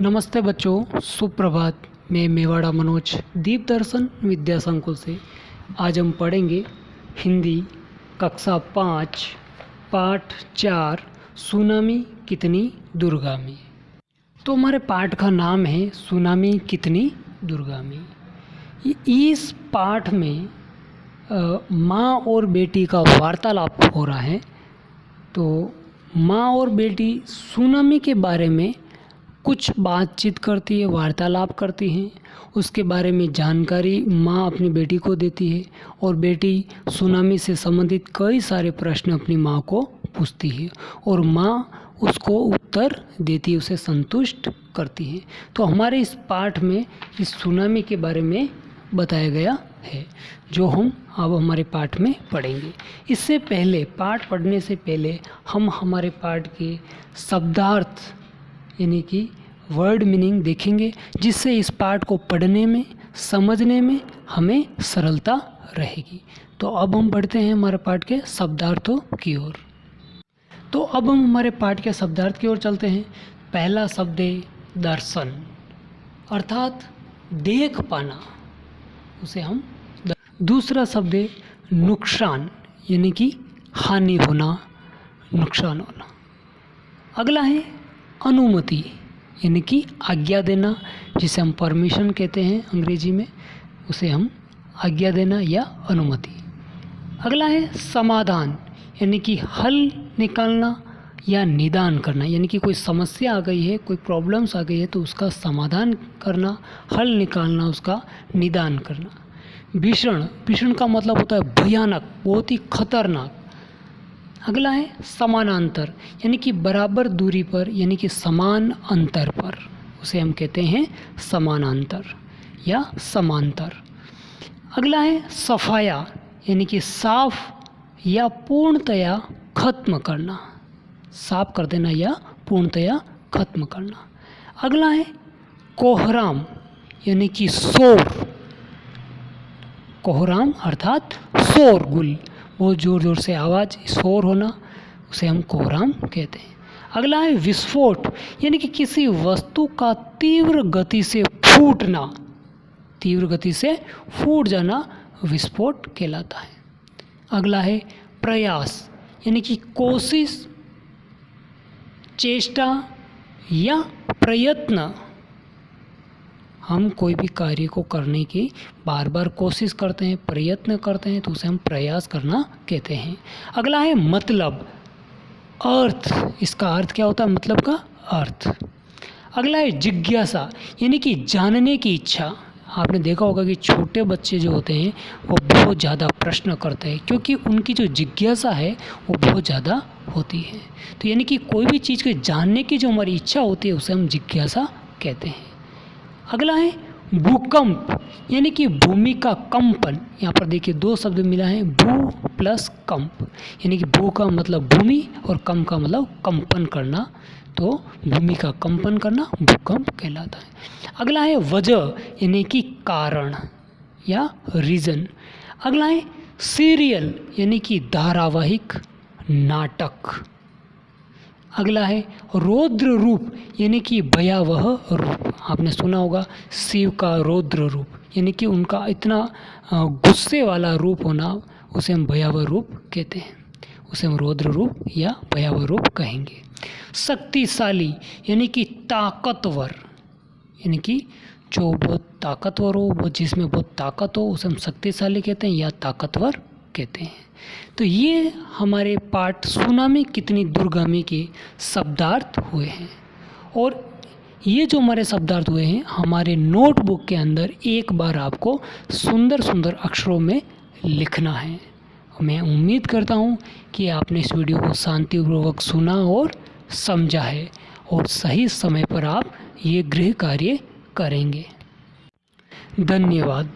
नमस्ते बच्चों, सुप्रभात। मैं मेवाड़ा मनोज दीप दर्शन विद्या संकुल से। आज हम पढ़ेंगे हिंदी कक्षा 5 पाठ 4 सुनामी कितनी दूरगामी। तो हमारे पाठ का नाम है सुनामी कितनी दूरगामी। इस पाठ में माँ और बेटी का वार्तालाप हो रहा है। तो माँ और बेटी सुनामी के बारे में कुछ बातचीत करती है, वार्तालाप करती हैं। उसके बारे में जानकारी माँ अपनी बेटी को देती है और बेटी सुनामी से संबंधित कई सारे प्रश्न अपनी माँ को पूछती है और माँ उसको उत्तर देती है, उसे संतुष्ट करती है। तो हमारे इस पाठ में इस सुनामी के बारे में बताया गया है, जो हम अब हमारे पाठ में पढ़ेंगे। इससे पहले, पाठ पढ़ने से पहले हम हमारे पाठ के शब्दार्थ यानी कि वर्ड मीनिंग देखेंगे, जिससे इस पाठ को पढ़ने में, समझने में हमें सरलता रहेगी। तो अब हम बढ़ते हैं हमारे पाठ के शब्दार्थों की ओर। तो अब हम हमारे पाठ के शब्दार्थ की ओर चलते हैं। पहला शब्द है दर्शन, अर्थात देख पाना, उसे हम दूसरा शब्द है नुकसान, यानी कि हानि होना, नुकसान होना। अगला है अनुमति, यानी कि आज्ञा देना, जिसे हम परमिशन कहते हैं अंग्रेजी में, उसे हम आज्ञा देना या अनुमति। अगला है समाधान, यानी कि हल निकालना या निदान करना, यानी कि कोई समस्या आ गई है, कोई प्रॉब्लम्स आ गई है तो उसका समाधान करना, हल निकालना, उसका निदान करना। भीषण, भीषण का मतलब होता है भयानक, बहुत ही खतरनाक। अगला है समानांतर, यानी कि बराबर दूरी पर, यानी कि समान अंतर पर, उसे हम कहते हैं समानांतर या समांतर। अगला है सफाया, यानी कि साफ या पूर्णतया खत्म करना, साफ कर देना या पूर्णतया खत्म करना। अगला है कोहराम, यानी कि शोर, कोहराम अर्थात शोरगुल, बहुत ज़ोर ज़ोर से आवाज़, शोर होना, उसे हम कोहराम कहते हैं। अगला है विस्फोट, यानी कि किसी वस्तु का तीव्र गति से फूटना, तीव्र गति से फूट जाना विस्फोट कहलाता है। अगला है प्रयास, यानी कि कोशिश, चेष्टा या प्रयत्न। हम कोई भी कार्य को करने की बार बार कोशिश करते हैं, प्रयत्न करते हैं, तो उसे हम प्रयास करना कहते हैं। अगला है मतलब, अर्थ, इसका अर्थ क्या होता है, मतलब का अर्थ। अगला है जिज्ञासा, यानी कि जानने की इच्छा। आपने देखा होगा कि छोटे बच्चे जो होते हैं वो बहुत ज़्यादा प्रश्न करते हैं, क्योंकि उनकी जो जिज्ञासा है वो बहुत ज़्यादा होती है। तो यानी कि कोई भी चीज़ को जानने की जो हमारी इच्छा होती है उसे हम जिज्ञासा कहते हैं। अगला है भूकंप, यानी कि भूमि का कंपन। यहाँ पर देखिए दो शब्द मिला है, भू प्लस कंप, यानी कि भू का मतलब भूमि और कंप का मतलब कंपन करना, तो भूमि का कंपन करना भूकंप कहलाता है। अगला है वजह, यानी कि कारण या रीज़न। अगला है सीरियल, यानी कि धारावाहिक, नाटक। अगला है रौद्र रूप, यानी कि भयावह रूप। आपने सुना होगा शिव का रौद्र रूप, यानी कि उनका इतना गुस्से वाला रूप होना, उसे हम भयावह रूप कहते हैं, उसे हम रौद्र रूप या भयावह रूप कहेंगे। शक्तिशाली, यानी कि ताकतवर, यानी कि जो बहुत ताकतवर हो, वो जिसमें बहुत ताकत हो, उसे हम शक्तिशाली कहते हैं या ताकतवर कहते हैं। तो ये हमारे पाठ सुनामी कितनी दूरगामी के शब्दार्थ हुए हैं, और ये जो हमारे शब्दार्थ हुए हैं हमारे नोटबुक के अंदर एक बार आपको सुंदर सुंदर अक्षरों में लिखना है। मैं उम्मीद करता हूँ कि आपने इस वीडियो को शांतिपूर्वक सुना और समझा है, और सही समय पर आप ये गृह कार्य करेंगे। धन्यवाद।